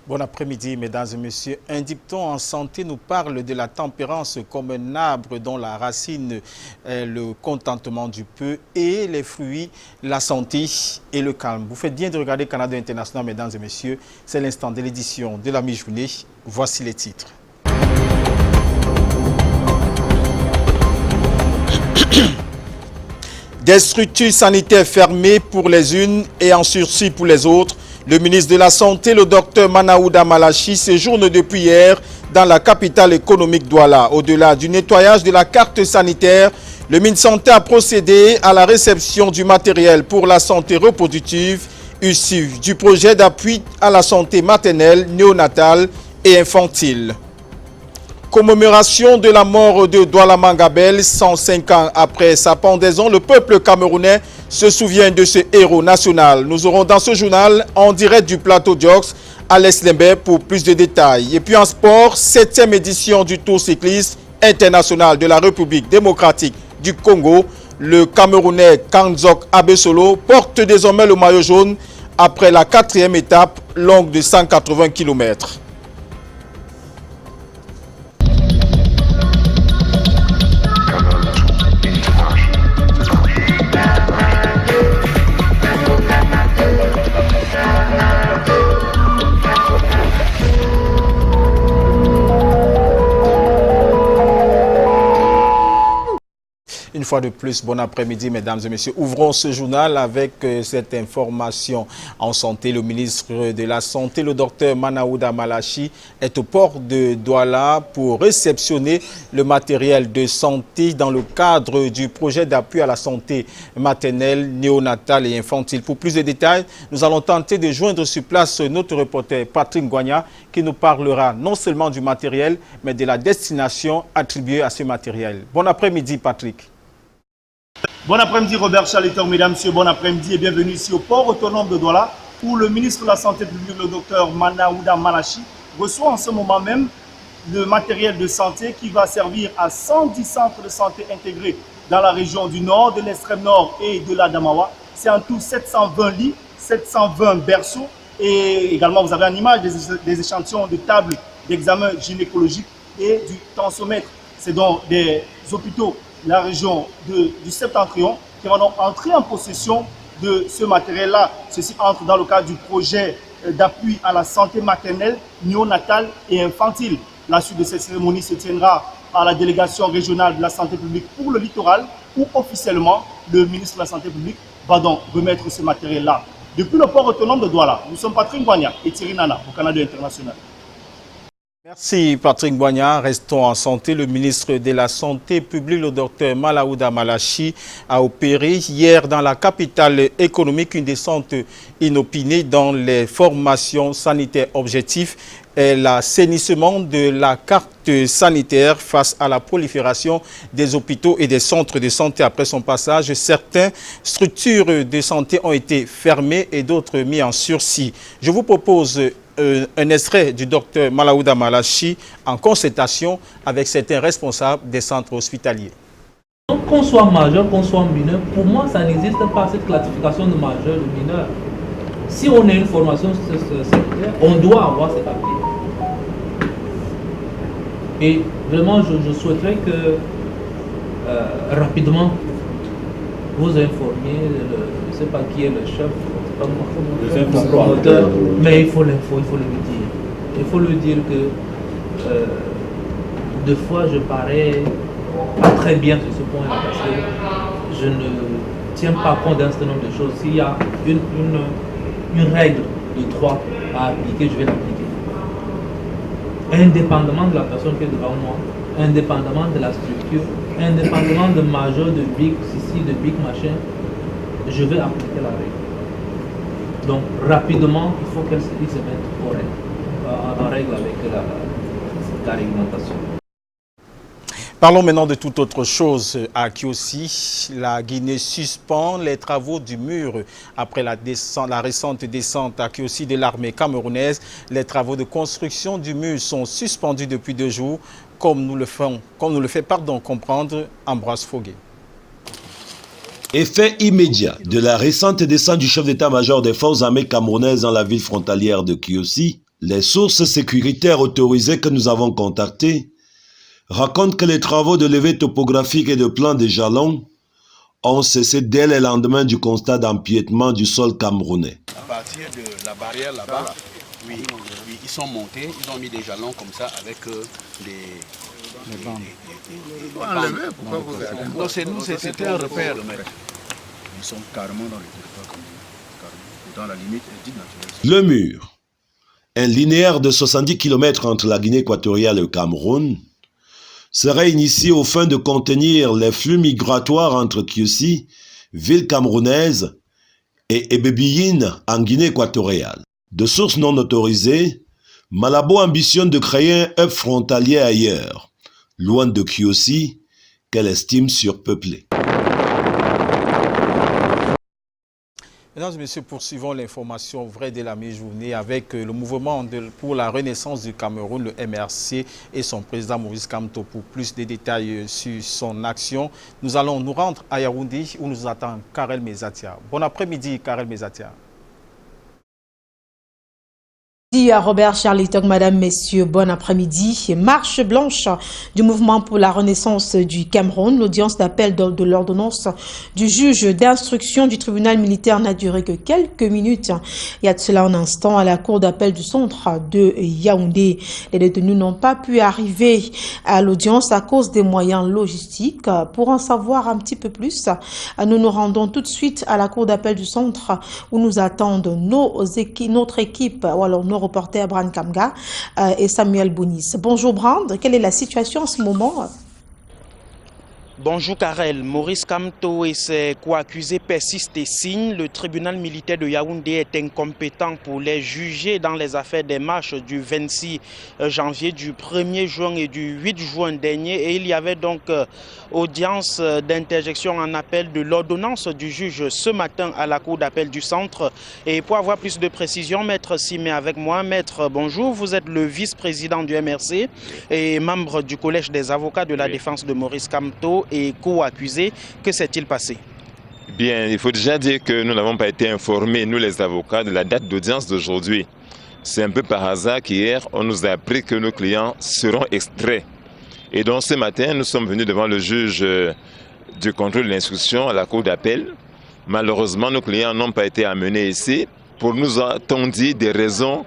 Bon après-midi, mesdames et messieurs. Un dicton en santé nous parle de la tempérance comme un arbre dont la racine est le contentement du peu et les fruits, la santé et le calme. Vous faites bien de regarder Canada International, mesdames et messieurs. C'est l'instant de l'édition de la mi-journée. Voici les titres. Des structures sanitaires fermées pour les unes et en sursis pour les autres. Le ministre de la Santé, le docteur Manaouda Malachi, séjourne depuis hier dans la capitale économique Douala. Au-delà du nettoyage de la carte sanitaire, le ministre de la Santé a procédé à la réception du matériel pour la santé reproductive issu du projet d'appui à la santé maternelle, néonatale et infantile. Commémoration de la mort de Douala Mangabel, 105 ans après sa pendaison, le peuple camerounais se souvient de ce héros national. Nous aurons dans ce journal, en direct du plateau Diox, Alex Lembe pour plus de détails. Et puis en sport, 7e édition du Tour cycliste international de la République démocratique du Congo. Le Camerounais Kanzok Abesolo porte désormais le maillot jaune après la 4e étape longue de 180 km. Une fois de plus, bon après-midi, mesdames et messieurs. Ouvrons ce journal avec cette information en santé. Le ministre de la Santé, le docteur Manaouda Malachi, est au port de Douala pour réceptionner le matériel de santé dans le cadre du projet d'appui à la santé maternelle, néonatale et infantile. Pour plus de détails, nous allons tenter de joindre sur place notre reporter Patrick Ngwanya qui nous parlera non seulement du matériel, mais de la destination attribuée à ce matériel. Bon après-midi, Patrick. Bon après-midi Robert Chaleteur, mesdames, messieurs, bon après-midi et bienvenue ici au port autonome de Douala où le ministre de la Santé publique, le docteur Manaouda Malachi, reçoit en ce moment même le matériel de santé qui va servir à 110 centres de santé intégrés dans la région du Nord, de l'extrême Nord et de l'Adamawa. C'est en tout 720 lits, 720 berceaux et également vous avez en image des échantillons de tables d'examen gynécologique et du tensiomètre. C'est donc des hôpitaux la région du Septentrion qui va donc entrer en possession de ce matériel-là. Ceci entre dans le cadre du projet d'appui à la santé maternelle, néonatale et infantile. La suite de cette cérémonie se tiendra à la délégation régionale de la santé publique pour le littoral où officiellement le ministre de la Santé publique va donc remettre ce matériel-là. Depuis le port autonome de Douala, nous sommes Patrick Ngwanya et Thierry Nana au Canada International. Merci Patrick Ngwanya. Restons en santé. Le ministre de la Santé publique, le docteur Manaouda Malachi, a opéré hier dans la capitale économique une descente inopinée dans les formations sanitaires objectifs et l'assainissement de la carte sanitaire face à la prolifération des hôpitaux et des centres de santé. Après son passage, certaines structures de santé ont été fermées et d'autres mises en sursis. Je vous propose un extrait du docteur Manaouda Malachi en concertation avec certains responsables des centres hospitaliers. Qu'on soit majeur, qu'on soit mineur, pour moi, ça n'existe pas cette classification de majeur, de mineur. Si on a une formation sectorielle, on doit avoir cet papier. Et vraiment, je souhaiterais que rapidement, vous informiez, je ne sais pas qui est le chef, le promoteur, mais il faut le dire. Il faut le dire que deux fois je parais pas très bien sur ce point-là parce que je ne tiens pas compte d'un certain nombre de choses. S'il y a une règle de droit à appliquer, je vais l'appliquer. Indépendamment de la personne qui est devant moi, indépendamment de la structure, indépendamment de majeur, de big, ceci, de big machin, je vais appliquer la règle. Donc rapidement, il faut qu'elle se mette en règle avec la réglementation. Parlons maintenant de toute autre chose. À Kiossi, la Guinée suspend les travaux du mur après la récente descente à Kiossi de l'armée camerounaise. Les travaux de construction du mur sont suspendus depuis 2 jours, comme nous le fait comprendre Ambroise Foguet. Effet immédiat de la récente descente du chef d'état-major des forces armées camerounaises dans la ville frontalière de Kiossi, Les sources sécuritaires autorisées que nous avons contactées racontent que les travaux de levée topographique et de plan des jalons ont cessé dès le lendemain du constat d'empiètement du sol camerounais. À partir de la barrière là-bas, oui, ils sont montés, ils ont mis des jalons comme ça avec des bandes. Pourquoi vous avez... Non, c'est nous, c'était un repère. Ils sont carrément dans le territoire camerounais, dans la limite dite naturelle. Le mur, un linéaire de 70 km entre la Guinée équatoriale et le Cameroun, serait initié aux fins de contenir les flux migratoires entre Kiossi, ville camerounaise, et Ebebiyine en Guinée équatoriale. De sources non autorisées, Malabo ambitionne de créer un hub frontalier ailleurs, loin de Kiossi, qu'elle estime surpeuplé. Mesdames et messieurs, poursuivons l'information vraie de la mi-journée avec le mouvement pour la renaissance du Cameroun, le MRC, et son président Maurice Kamto. Pour plus de détails sur son action, nous allons nous rendre à Yaoundé où nous attend Karel Mezatia. Bon après-midi, Karel Mezatia. À Robert Charlie-Tog, Madame, Messieurs, bon après-midi. Marche blanche du mouvement pour la renaissance du Cameroun. L'audience d'appel de l'ordonnance du juge d'instruction du tribunal militaire n'a duré que quelques minutes. Il y a de cela un instant à la cour d'appel du centre de Yaoundé. Les détenus n'ont pas pu arriver à l'audience à cause des moyens logistiques. Pour en savoir un petit peu plus, nous nous rendons tout de suite à la cour d'appel du centre où nous attendent notre équipe, ou alors nos reporter Brand Kamga et Samuel Bounis. Bonjour Brand, quelle est la situation en ce moment? Bonjour Karel, Maurice Kamto et ses co-accusés persistent et signent. Le tribunal militaire de Yaoundé est incompétent pour les juger dans les affaires des marches du 26 janvier, du 1er juin et du 8 juin dernier. Et il y avait donc audience d'interjection en appel de l'ordonnance du juge ce matin à la cour d'appel du centre. Et pour avoir plus de précisions, Maître Simé avec moi. Maître, bonjour, vous êtes le vice-président du MRC et membre du collège des avocats de la défense de Maurice Kamto et co-accusé. Que s'est-il passé? Bien, il faut déjà dire que nous n'avons pas été informés, nous les avocats, de la date d'audience d'aujourd'hui. C'est un peu par hasard qu'hier, on nous a appris que nos clients seront extraits. Et donc ce matin, nous sommes venus devant le juge du contrôle de l'instruction à la cour d'appel. Malheureusement, nos clients n'ont pas été amenés ici. Pour nous, a-t-on dit des raisons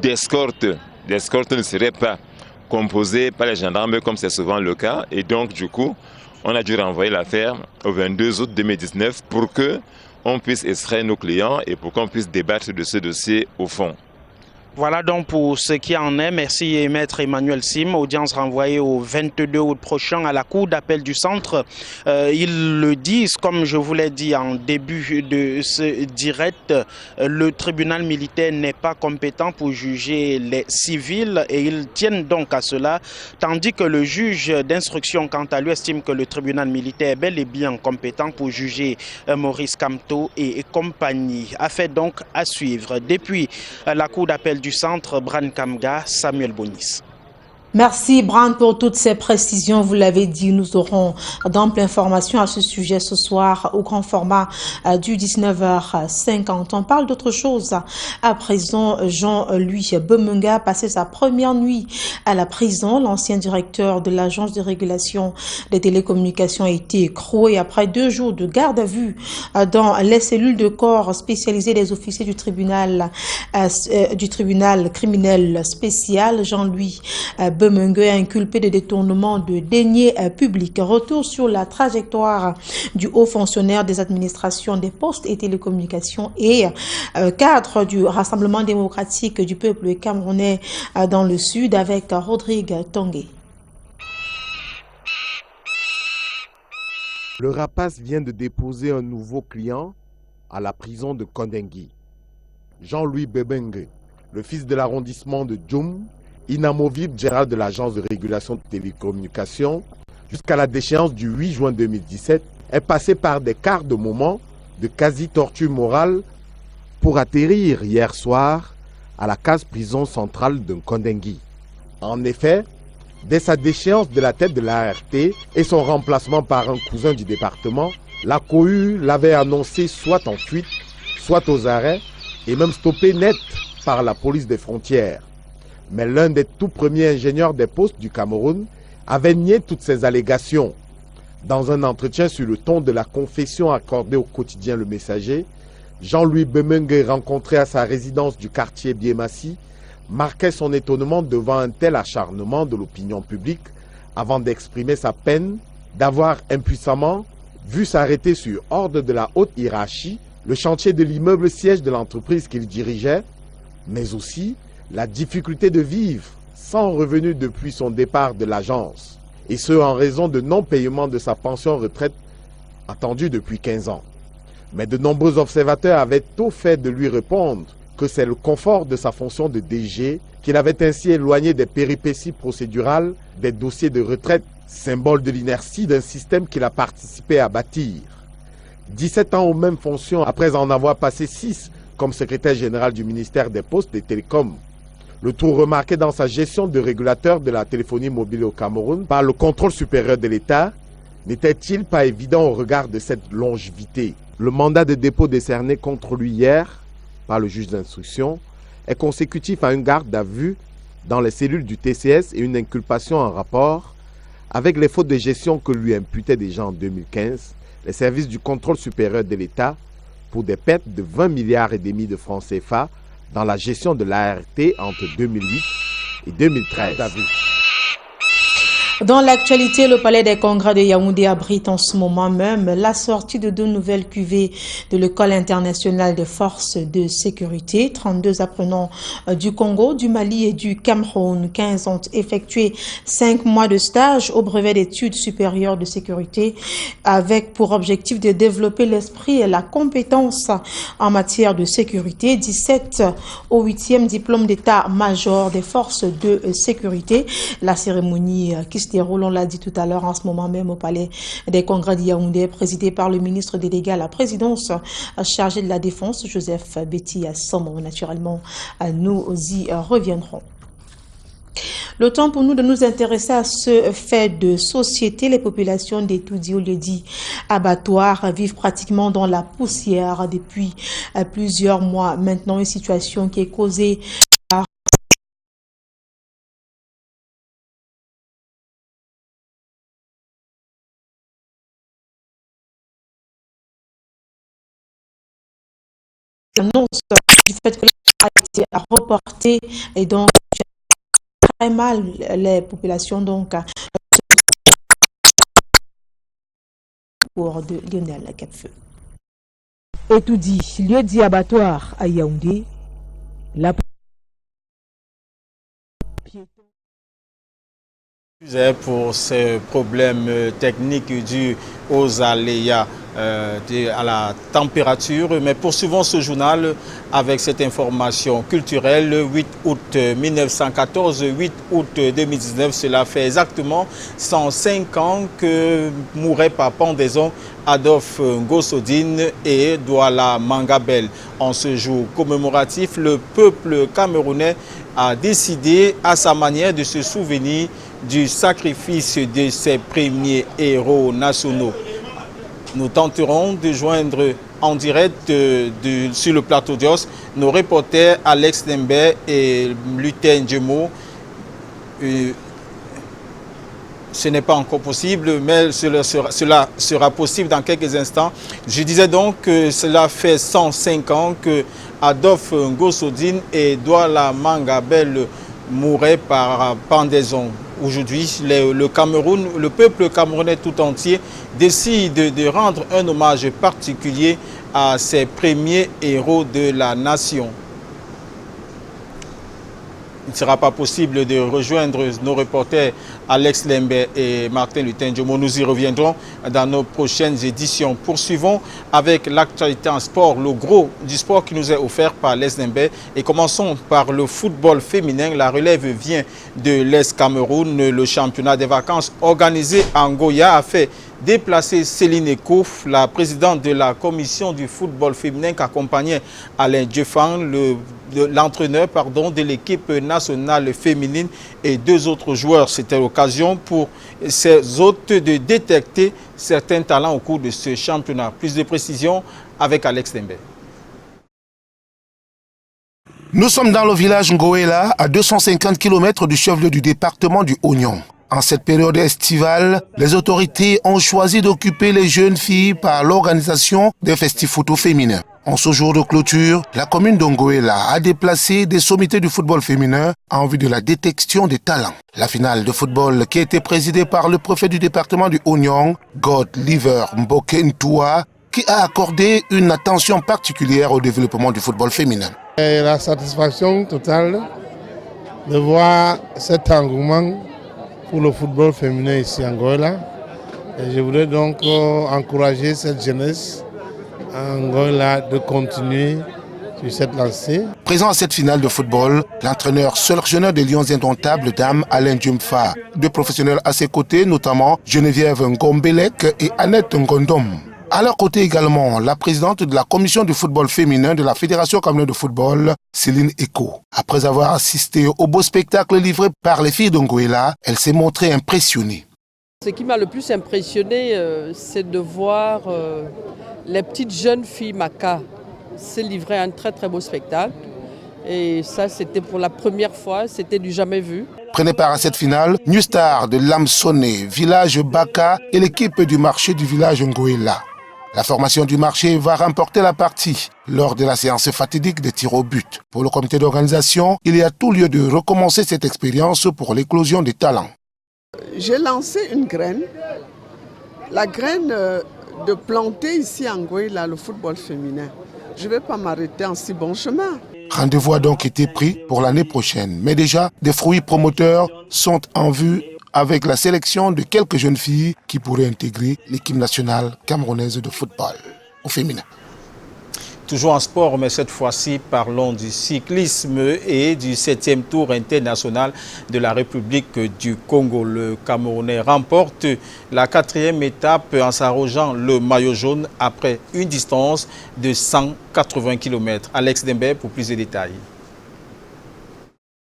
d'escorte. L'escorte ne serait pas composée par les gendarmes comme c'est souvent le cas. Et donc, du coup, on a dû renvoyer l'affaire au 22 août 2019 pour qu'on puisse extraire nos clients et pour qu'on puisse débattre de ce dossier au fond. Voilà donc pour ce qui en est. Merci Maître Emmanuel Sim. Audience renvoyée au 22 août prochain à la cour d'appel du centre. Ils le disent, comme je vous l'ai dit en début de ce direct, le tribunal militaire n'est pas compétent pour juger les civils et ils tiennent donc à cela, tandis que le juge d'instruction, quant à lui, estime que le tribunal militaire est bel et bien compétent pour juger Maurice Kamto et compagnie. Affaire donc à suivre. Depuis la cour d'appel du centre, Brand Kamga, Samuel Bounis. Merci Brand pour toutes ces précisions. Vous l'avez dit, nous aurons d'amples informations à ce sujet ce soir au grand format du 19h50. On parle d'autre chose. À présent, Jean-Louis Bemenga a passé sa première nuit à la prison. L'ancien directeur de l'agence de régulation des télécommunications a été écroué après 2 jours de garde à vue dans les cellules de corps spécialisées des officiers du tribunal criminel spécial. Jean-Louis Bemengue est inculpé de détournement de deniers publics. Retour sur la trajectoire du haut fonctionnaire des administrations des postes et télécommunications et cadre du Rassemblement démocratique du peuple camerounais dans le sud avec Rodrigue Tongué. Le rapace vient de déposer un nouveau client à la prison de Kondengui. Jean-Louis Bemengue, le fils de l'arrondissement de Djoum, inamovible gérant de l'agence de régulation de télécommunications, jusqu'à la déchéance du 8 juin 2017, est passé par des quarts de moment de quasi-torture morale pour atterrir hier soir à la case prison centrale de Kondengui. En effet, dès sa déchéance de la tête de l'ART et son remplacement par un cousin du département, la cohue l'avait annoncé soit en fuite, soit aux arrêts, et même stoppé net par la police des frontières. Mais l'un des tout premiers ingénieurs des postes du Cameroun avait nié toutes ces allégations. Dans un entretien sur le ton de la confession accordée au quotidien Le Messager, Jean-Louis Bemengue, rencontré à sa résidence du quartier Biémassi, marquait son étonnement devant un tel acharnement de l'opinion publique avant d'exprimer sa peine d'avoir impuissamment vu s'arrêter sur ordre de la haute hiérarchie le chantier de l'immeuble siège de l'entreprise qu'il dirigeait, mais aussi la difficulté de vivre sans revenu depuis son départ de l'agence, et ce en raison de non-paiement de sa pension retraite attendue depuis 15 ans. Mais de nombreux observateurs avaient tôt fait de lui répondre que c'est le confort de sa fonction de DG qu'il avait ainsi éloigné des péripéties procédurales des dossiers de retraite, symbole de l'inertie d'un système qu'il a participé à bâtir. 17 ans aux mêmes fonctions après en avoir passé 6 comme secrétaire général du ministère des Postes et Télécoms. Le tout remarqué dans sa gestion de régulateur de la téléphonie mobile au Cameroun par le contrôle supérieur de l'État n'était-il pas évident au regard de cette longévité? Le mandat de dépôt décerné contre lui hier par le juge d'instruction est consécutif à une garde à vue dans les cellules du TCS et une inculpation en rapport avec les fautes de gestion que lui imputaient déjà en 2015 les services du contrôle supérieur de l'État pour des pertes de 20 milliards et demi de francs CFA dans la gestion de l'ART entre 2008 et 2013. Dans l'actualité, le palais des congrès de Yaoundé abrite en ce moment même la sortie de 2 nouvelles cuvées de l'école internationale des forces de sécurité. 32 apprenants du Congo, du Mali et du Cameroun. 15 ont effectué 5 mois de stage au brevet d'études supérieures de sécurité avec pour objectif de développer l'esprit et la compétence en matière de sécurité. 17 au 8e diplôme d'état-major des forces de sécurité. La cérémonie qui se déroule, on l'a dit tout à l'heure, en ce moment même au palais des congrès de Yaoundé, présidé par le ministre délégué à la présidence chargé de la défense, Joseph Betty Assomo. Naturellement, nous y reviendrons. Le temps pour nous de nous intéresser à ce fait de société. Les populations d'Etoudi, au lieu dit abattoir, vivent pratiquement dans la poussière depuis plusieurs mois maintenant, une situation qui est causée par l'annonce du fait que la a été reportée et donc très mal les populations donc pour de Lionel Capfeu. Etoudi, lieu dit abattoir à Yaoundé, la pour ces problèmes techniques dus aux aléas à la température. Mais poursuivons ce journal avec cette information culturelle. Le 8 août 1914, 8 août 2019, cela fait exactement 105 ans que mouraient par pendaison Adolphe Ngosodine et Douala Mangabel. En ce jour commémoratif, le peuple camerounais a décidé à sa manière de se souvenir du sacrifice de ses premiers héros nationaux. Nous tenterons de joindre en direct sur le plateau d'Os nos reporters Alex Dembe et Lutin Djemo. Ce n'est pas encore possible, mais cela sera possible dans quelques instants. Je disais donc que cela fait 105 ans que Adolphe Ngosodine et Douala Mangabel mouraient par pendaison. Aujourd'hui, le Cameroun, le peuple camerounais tout entier décide de rendre un hommage particulier à ces premiers héros de la nation. Il ne sera pas possible de rejoindre nos reporters Alex Lembe et Martin Lutin Djomo. Nous y reviendrons dans nos prochaines éditions. Poursuivons avec l'actualité en sport, le gros du sport qui nous est offert par l'Est Lembe. Et commençons par le football féminin. La relève vient de l'Est Cameroun. Le championnat des vacances organisé en Goya a fait déplacer Céline Ekouf, la présidente de la commission du football féminin qui accompagnait Alain Djeffan, l'entraîneur de l'équipe nationale féminine et 2 autres joueurs. C'était l'occasion pour ces hôtes de détecter certains talents au cours de ce championnat. Plus de précisions avec Alex Dembe. Nous sommes dans le village Ngoela, à 250 km du chef-lieu du département du Oignon. En cette période estivale, les autorités ont choisi d'occuper les jeunes filles par l'organisation des festifs photo féminins. En ce jour de clôture, la commune d'Ongoela a déplacé des sommités du football féminin en vue de la détection des talents. La finale de football qui a été présidée par le préfet du département du Oignon, Godliver Mboke Ntoua, qui a accordé une attention particulière au développement du football féminin. Et la satisfaction totale de voir cet engouement pour le football féminin ici en Angola. Et je voudrais donc encourager cette jeunesse en Angola de continuer sur cette lancée. Présent à cette finale de football, l'entraîneur sélectionneur des Lions indomptables Dame Alain Djumfa. Deux professionnels à ses côtés, notamment Geneviève Ngombelek et Annette Ngondom. À leur côté également, la présidente de la commission du football féminin de la Fédération camerounaise de football, Céline Eko. Après avoir assisté au beau spectacle livré par les filles d'Ongoela, elle s'est montrée impressionnée. Ce qui m'a le plus impressionné, c'est de voir les petites jeunes filles Maka se livrer à un très très beau spectacle. Et ça, c'était pour la première fois, c'était du jamais vu. Prenez part à cette finale, New Star de Lamsone, village Baka et l'équipe du marché du village Ngoela. La formation du marché va remporter la partie lors de la séance fatidique des tirs au but. Pour le comité d'organisation, il y a tout lieu de recommencer cette expérience pour l'éclosion des talents. J'ai lancé une graine, la graine de planter ici en Ngoela le football féminin. Je ne vais pas m'arrêter en si bon chemin. Rendez-vous a donc été pris pour l'année prochaine. Mais déjà, des fruits promoteurs sont en vue avec la sélection de quelques jeunes filles qui pourraient intégrer l'équipe nationale camerounaise de football au féminin. Toujours en sport, mais cette fois-ci, parlons du cyclisme et du 7e tour international de la République du Congo. Le Camerounais remporte la 4e étape en s'arrogeant le maillot jaune après une distance de 180 km. Alex Dembe pour plus de détails.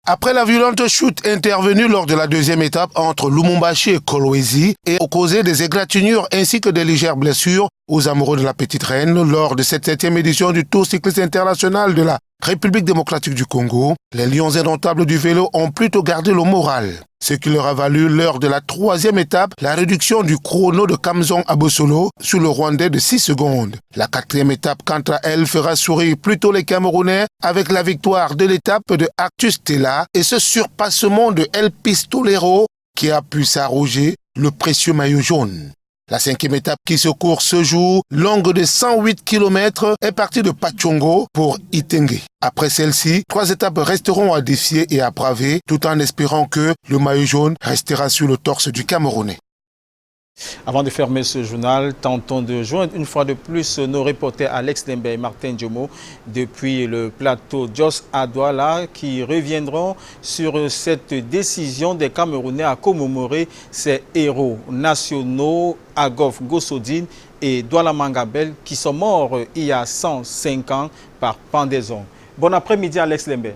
Après la violente chute intervenue lors de la 2e étape entre Lumumbashi et Kolwezi et causé des égratignures ainsi que des légères blessures aux amoureux de la Petite Reine lors de cette 7e édition du Tour cycliste international de la République démocratique du Congo, les Lions indomptables du vélo ont plutôt gardé le moral. Ce qui leur a valu lors de la 3e étape la réduction du chrono de Kamzon Abosolo sur le Rwandais de 6 secondes. La 4e étape, quant à elle, fera sourire plutôt les Camerounais avec la victoire de l'étape de Actus Stella et ce surpassement de El Pistolero qui a pu s'arroger le précieux maillot jaune. La 5e étape qui se court ce jour, longue de 108 km, est partie de Pachongo pour Itengue. Après celle-ci, 3 étapes resteront à défier et à braver, tout en espérant que le maillot jaune restera sur le torse du Camerounais. Avant de fermer ce journal, tentons de joindre une fois de plus nos reporters Alex Dembe et Martin Diomo depuis le plateau Jos à Douala qui reviendront sur cette décision des Camerounais à commémorer ces héros nationaux Agof Gosodine et Douala Mangabel qui sont morts il y a 105 ans par pendaison. Bon après-midi Alex Dembe.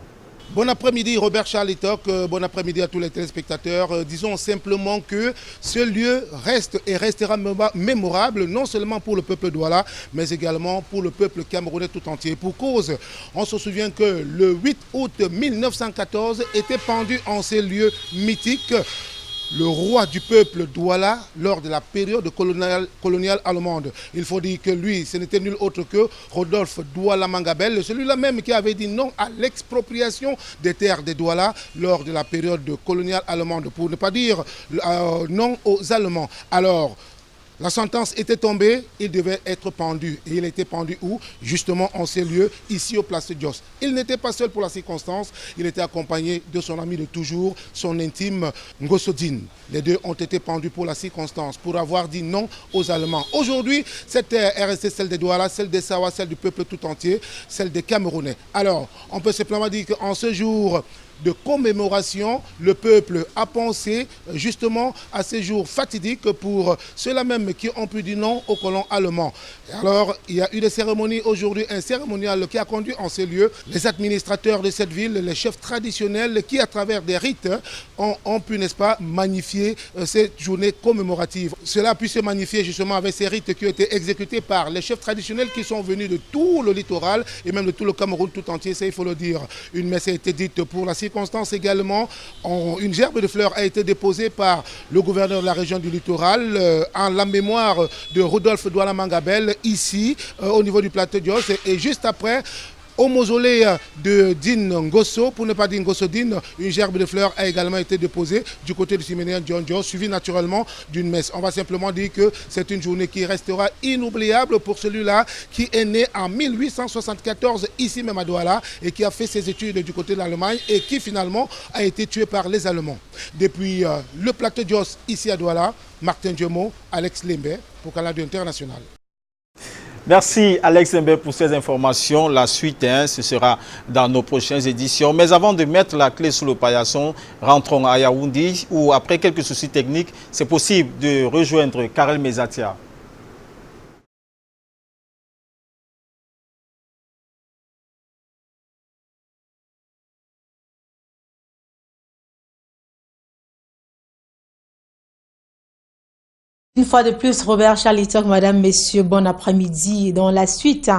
Bon après-midi Robert Charlitok, bon après-midi à tous les téléspectateurs. Disons simplement que ce lieu reste et restera mémorable non seulement pour le peuple douala, mais également pour le peuple camerounais tout entier. Pour cause, on se souvient que le 8 août 1914 était pendu en ces lieux mythiques le roi du peuple Douala lors de la période coloniale allemande. Il faut dire que lui, ce n'était nul autre que Rodolphe Douala Mangabel, celui-là même qui avait dit non à l'expropriation des terres de Douala lors de la période coloniale allemande, pour ne pas dire non aux Allemands. Alors, la sentence était tombée, il devait être pendu. Et il était pendu où? Justement en ces lieux, ici au Place de Jos. Il n'était pas seul pour la circonstance, il était accompagné de son ami de toujours, son intime Ngosodine. Les deux ont été pendus pour la circonstance, pour avoir dit non aux Allemands. Aujourd'hui, cette terre est restée celle des Douala, celle des Sawa, celle du peuple tout entier, celle des Camerounais. Alors, on peut simplement dire qu'en ce jour de commémoration. Le peuple a pensé justement à ces jours fatidiques pour ceux-là même qui ont pu dire non aux colons allemands. Et alors, il y a eu des cérémonies aujourd'hui, un cérémonial qui a conduit en ces lieux les administrateurs de cette ville, les chefs traditionnels qui, à travers des rites, ont pu, n'est-ce pas, magnifier cette journée commémorative. Cela a pu se magnifier justement avec ces rites qui ont été exécutés par les chefs traditionnels qui sont venus de tout le littoral et même de tout le Cameroun tout entier, ça il faut le dire. Une messe a été dite pour la circonstance également. Une gerbe de fleurs a été déposée par le gouverneur de la région du littoral en la mémoire de Rodolphe Douala Mangabel ici au niveau du plateau d'Os. Et juste après, au mausolée de Dine Ngosso, pour ne pas dire Ngosso Dine, une gerbe de fleurs a également été déposée du côté du cimetière Diondio, suivi naturellement d'une messe. On va simplement dire que c'est une journée qui restera inoubliable pour celui-là qui est né en 1874 ici même à Douala et qui a fait ses études du côté de l'Allemagne et qui finalement a été tué par les Allemands. Depuis le plateau d'Os ici à Douala, Martin Diemo, Alex Lembe pour Canal International. Merci Alex Zembe pour ces informations. La suite, ce sera dans nos prochaines éditions. Mais avant de mettre la clé sous le paillasson, rentrons à Yaoundé où après quelques soucis techniques, c'est possible de rejoindre Karel Mezatia. Une fois de plus, Robert Charlitok, Madame, Messieurs, bon après-midi. Dans la suite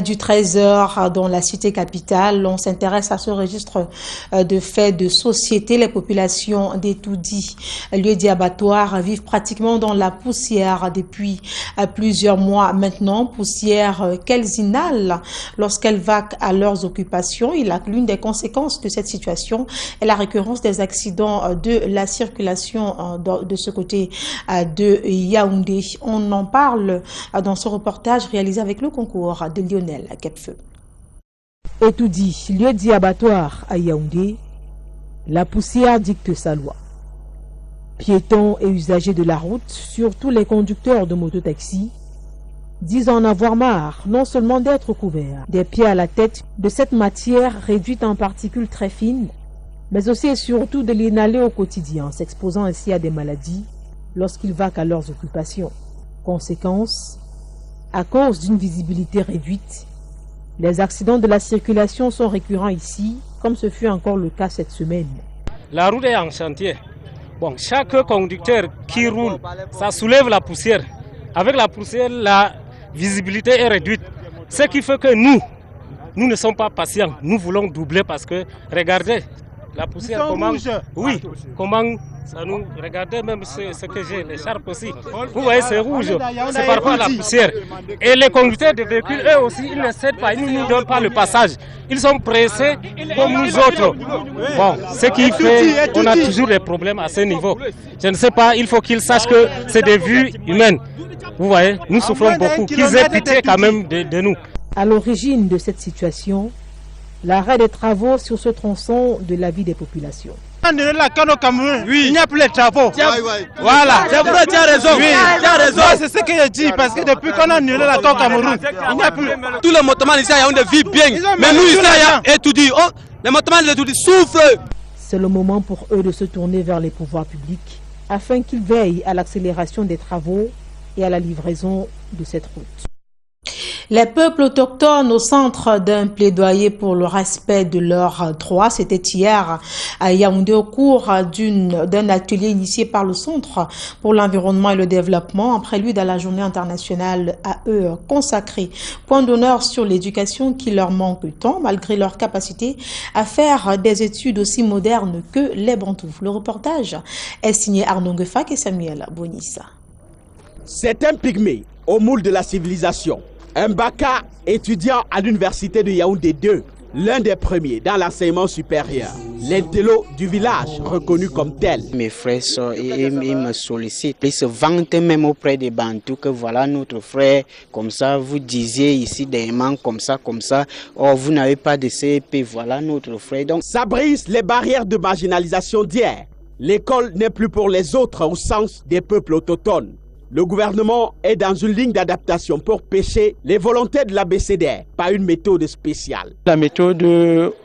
du 13h, dans la cité capitale, on s'intéresse à ce registre de faits de société. Les populations d'Etoudi, lieu d'abattoir, vivent pratiquement dans la poussière depuis plusieurs mois maintenant. Poussière qu'elles inhalent lorsqu'elles vaquent à leurs occupations. L'une des conséquences de cette situation est la récurrence des accidents de la circulation de ce côté de Yaoundé. On en parle dans ce reportage réalisé avec le concours de Lionel Kepfeu. Etoudi, lieu dit abattoir à Yaoundé, la poussière dicte sa loi. Piétons et usagers de la route, surtout les conducteurs de mototaxi, disent en avoir marre non seulement d'être couverts des pieds à la tête de cette matière réduite en particules très fines, mais aussi et surtout de l'inhaler au quotidien, s'exposant ainsi à des maladies lorsqu'ils vaquent à leurs occupations. Conséquence, à cause d'une visibilité réduite, les accidents de la circulation sont récurrents ici, comme ce fut encore le cas cette semaine. La route est en chantier. Bon, chaque conducteur qui roule, ça soulève la poussière. Avec la poussière, la visibilité est réduite. Ce qui fait que nous ne sommes pas patients. Nous voulons doubler parce que, regardez, la poussière, comment... Oui, comment... Ça nous, regardez même ce que j'ai, l'écharpe aussi. Vous voyez, c'est rouge. C'est par rapport à la poussière. Et les conducteurs de véhicules, eux aussi, ils ne cèdent pas. Ils ne nous donnent pas le passage. Ils sont pressés comme nous autres. Bon, ce qui fait qu'on a toujours des problèmes à ce niveau. Je ne sais pas, il faut qu'ils sachent que c'est des vues humaines. Vous voyez, nous souffrons beaucoup. Qu'ils aient pitié quand même de nous. À l'origine de cette situation, l'arrêt des travaux sur ce tronçon de la vie des populations. Oui. Il n'y a plus de travaux. Voilà. C'est vrai, tu as raison. Oui, tu as raison. C'est ce que je dis parce que depuis qu'on a annulé la CAN Cameroun, il n'y a plus. Tous les motomans ici ont des vies bien. Mais nous ici, et tout dit, les motomans de tout dit souffrent. C'est le moment pour eux de se tourner vers les pouvoirs publics afin qu'ils veillent à l'accélération des travaux et à la livraison de cette route. Les peuples autochtones au centre d'un plaidoyer pour le respect de leurs droits. C'était hier à Yaoundé au cours d'un atelier initié par le Centre pour l'environnement et le développement en prélude à la journée internationale à eux consacrée. Point d'honneur sur l'éducation qui leur manque tant malgré leur capacité à faire des études aussi modernes que les Bantous. Le reportage est signé Arnaud Ngefak et Samuel Bonissa. C'est un pygmée au moule de la civilisation. Un Baka étudiant à l'université de Yaoundé 2, l'un des premiers dans l'enseignement supérieur. L'intello du village, reconnu comme tel. Mes frères ils me sollicitent, ils se vantent même auprès des Bantous que voilà notre frère, comme ça vous disiez ici des manques comme ça, oh vous n'avez pas de CEP, voilà notre frère. Donc ça brise les barrières de marginalisation d'hier. L'école n'est plus pour les autres au sens des peuples autochtones. Le gouvernement est dans une ligne d'adaptation pour pêcher les volontés de l'ABCDR, pas une méthode spéciale. La méthode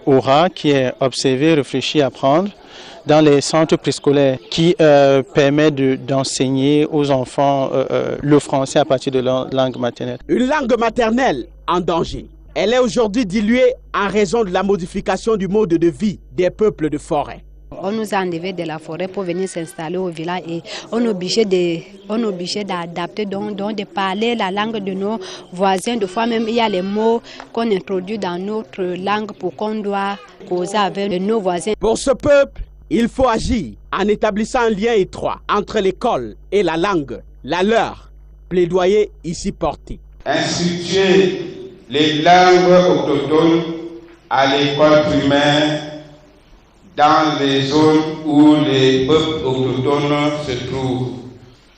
aura qui est observée, réfléchie à prendre dans les centres préscolaires qui permet d'enseigner aux enfants le français à partir de leur langue maternelle. Une langue maternelle en danger. Elle est aujourd'hui diluée en raison de la modification du mode de vie des peuples de forêt. On nous a enlevé de la forêt pour venir s'installer au village et on est obligé d'adapter, donc de parler la langue de nos voisins. Des fois même, il y a les mots qu'on introduit dans notre langue pour qu'on doit causer avec nos voisins. Pour ce peuple, il faut agir en établissant un lien étroit entre l'école et la langue, la leur. Plaidoyer ici porté. Instituer les langues autochtones à l'école primaire dans les zones où les peuples autochtones se trouvent.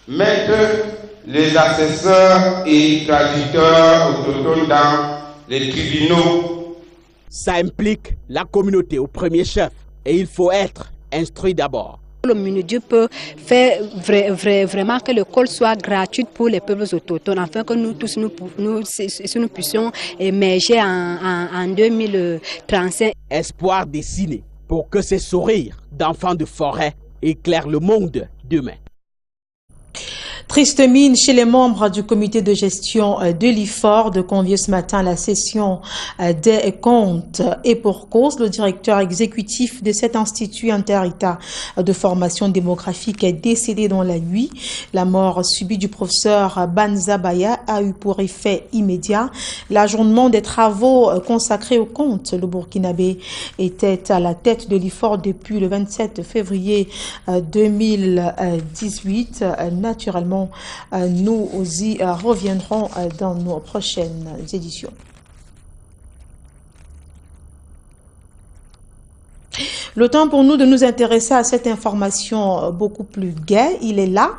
Mettre les assesseurs et traducteurs autochtones dans les tribunaux. Ça implique la communauté au premier chef et il faut être instruit d'abord. Le MINUDIP peut faire vraiment que l'école soit gratuite pour les peuples autochtones, afin que nous tous, nous puissions émerger en 2035. Espoir dessiné pour que ces sourires d'enfants de forêt éclairent le monde demain. Triste mine chez les membres du comité de gestion de l'IFOR de convier ce matin la session des comptes et pour cause, le directeur exécutif de cet institut inter-État de formation démographique est décédé dans la nuit. La mort subie du professeur Banza Baya a eu pour effet immédiat l'ajournement des travaux consacrés aux comptes. Le Burkinabé était à la tête de l'IFOR depuis le 27 février 2018. Naturellement, nous y reviendrons dans nos prochaines éditions. Le temps pour nous de nous intéresser à cette information beaucoup plus gaie. Il est là.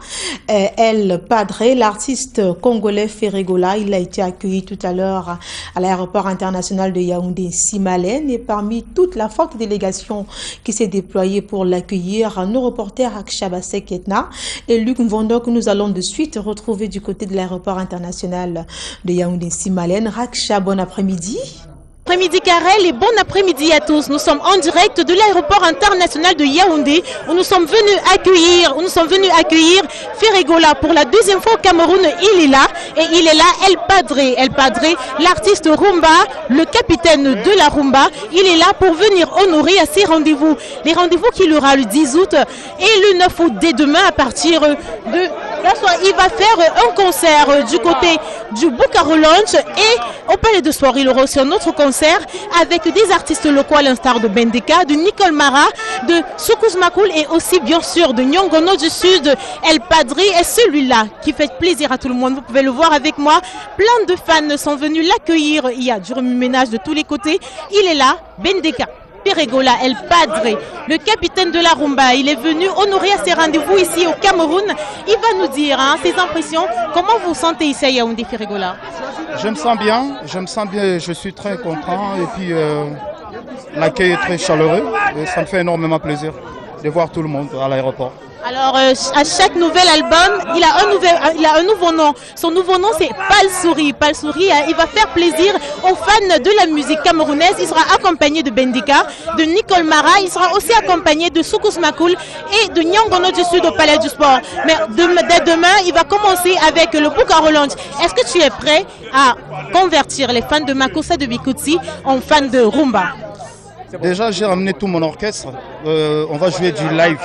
El Padre, l'artiste congolais Ferregola, il a été accueilli tout à l'heure à l'aéroport international de Yaoundé-Simalène et parmi toute la forte délégation qui s'est déployée pour l'accueillir, nos reporters Akchabase Ketna et Luc Mvondo que nous allons de suite retrouver du côté de l'aéroport international de Yaoundé-Simalène. Raksha, bon après-midi. Après-midi Karel et bon après-midi à tous. Nous sommes en direct de l'aéroport international de Yaoundé où nous sommes venus accueillir Ferregola pour la deuxième fois au Cameroun. Il est là et il est là El Padre, l'artiste rumba, le capitaine de la rumba. Il est là pour venir honorer à ses rendez-vous. Les rendez-vous qu'il aura le 10 août et le 9 août dès demain à partir de la soirée. Il va faire un concert du côté du Bukaro Lounge et au Palais de Sport. Il aura aussi un autre concert avec des artistes locaux à l'instar de Bendeka, de Nicole Mara, de Soukous Makoul et aussi bien sûr de Nyongono du Sud. El Padre est celui-là qui fait plaisir à tout le monde. Vous pouvez le voir avec moi. Plein de fans sont venus l'accueillir. Il y a du remue-ménage de tous les côtés. Il est là, Bendeka. Ferregola, El Padre, le capitaine de la rumba, il est venu honorer à ses rendez-vous ici au Cameroun. Il va nous dire ses impressions. Comment vous sentez ici à Yaoundé, Ferregola? Je me sens bien, je suis très content et puis l'accueil est très chaleureux et ça me fait énormément plaisir de voir tout le monde à l'aéroport. Alors, à chaque nouvel album, il a un nouveau nom. Son nouveau nom, c'est Palsouri. Palsouri, il va faire plaisir aux fans de la musique camerounaise. Il sera accompagné de Bendika, de Nicole Mara. Il sera aussi accompagné de Soukous Makoul et de Nyongono du Sud au Palais du Sport. Mais dès demain, il va commencer avec le Bukaro Lounge. Est-ce que tu es prêt à convertir les fans de Makossa de Bikutsi en fans de rumba? Déjà, j'ai ramené tout mon orchestre. On va jouer du live.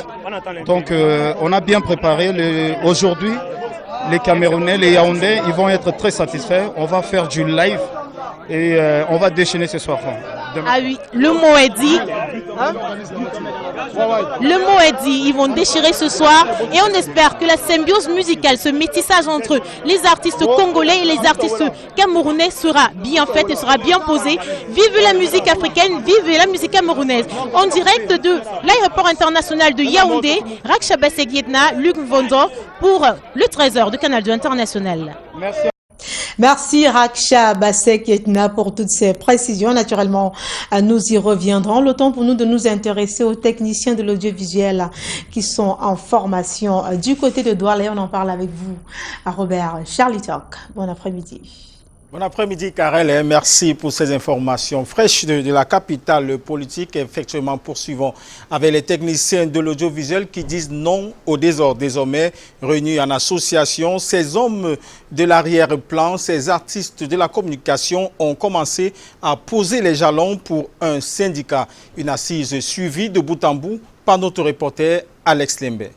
Donc, on a bien préparé. Aujourd'hui, les Camerounais, les Yaoundais, ils vont être très satisfaits. On va faire du live et on va déchaîner ce soir. Ah oui, le mot est dit. Le mot est dit. Ils vont déchirer ce soir et on espère que la symbiose musicale, ce métissage entre les artistes congolais et les artistes camerounais sera bien faite et sera bien posée. Vive la musique africaine, vive la musique camerounaise. En direct de l'aéroport international de Yaoundé, Rakshabase Giedna, Luc Mvondo pour le 13h de Canal 2 International. Merci. Merci Raksha Bassek-Etna pour toutes ces précisions. Naturellement, nous y reviendrons. Le temps pour nous de nous intéresser aux techniciens de l'audiovisuel qui sont en formation du côté de Douala. Et on en parle avec vous, à Robert Charlie Talk. Bon après-midi. Bon après-midi, Karel. Merci pour ces informations fraîches de la capitale politique. Effectivement, poursuivons avec les techniciens de l'audiovisuel qui disent non au désordre. Désormais, réunis en association, ces hommes de l'arrière-plan, ces artistes de la communication ont commencé à poser les jalons pour un syndicat. Une assise suivie de bout en bout par notre reporter Alex Lembe.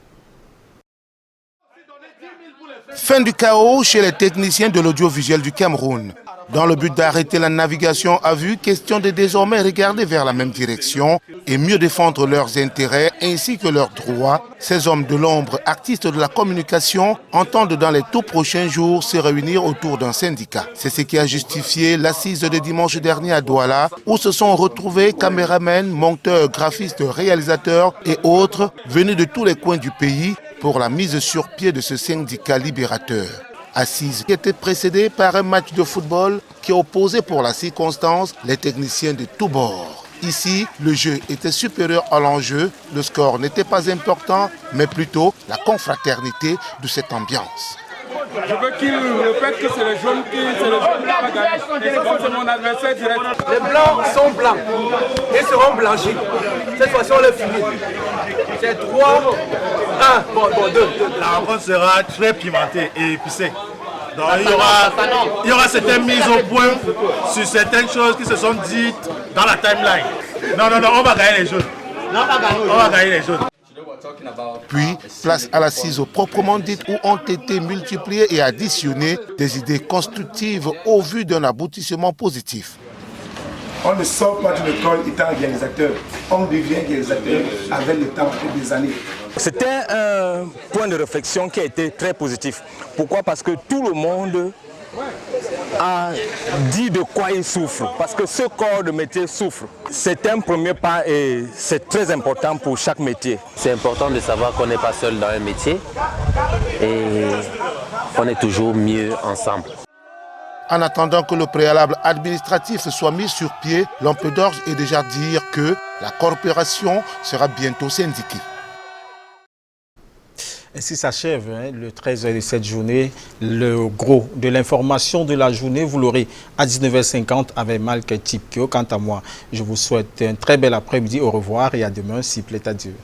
Fin du chaos chez les techniciens de l'audiovisuel du Cameroun. Dans le but d'arrêter la navigation à vue, question de désormais regarder vers la même direction et mieux défendre leurs intérêts ainsi que leurs droits. Ces hommes de l'ombre, artistes de la communication, entendent dans les tout prochains jours se réunir autour d'un syndicat. C'est ce qui a justifié l'assise de dimanche dernier à Douala, où se sont retrouvés caméramens, monteurs, graphistes, réalisateurs et autres venus de tous les coins du pays pour la mise sur pied de ce syndicat libérateur. Assise qui était précédée par un match de football qui opposait pour la circonstance les techniciens de tous bords. Ici, le jeu était supérieur à l'enjeu, le score n'était pas important, mais plutôt la confraternité de cette ambiance. Je veux qu'il répète que c'est le jaune qui va gagner. Et c'est mon adversaire direct. Les blancs sont blancs et seront blanchis. Cette fois-ci, on les finit. C'est 3, 1, bon, 2. La rencontre sera très pimentée et épicée. Donc il y aura certaines mises au point sur certaines choses qui se sont dites dans la timeline. Non, on va gagner les jaunes. On va gagner les jaunes. Puis, place à l'assise proprement dite où ont été multipliées et additionnées des idées constructives au vu d'un aboutissement positif. On ne sort pas de l'école étant réalisateur. On devient réalisateur avec le temps et des années. C'était un point de réflexion qui a été très positif. Pourquoi? Parce que tout le monde a dit de quoi il souffre, parce que ce corps de métier souffre. C'est un premier pas et c'est très important pour chaque métier. C'est important de savoir qu'on n'est pas seul dans un métier et on est toujours mieux ensemble. En attendant que le préalable administratif soit mis sur pied, l'on peut d'ores et déjà dire que la corporation sera bientôt syndiquée. Ainsi s'achève le 13 de cette journée. Le gros de l'information de la journée, vous l'aurez à 19h50 avec Malk Tipkio. Quant à moi, je vous souhaite un très bel après-midi. Au revoir et à demain, s'il plaît à Dieu.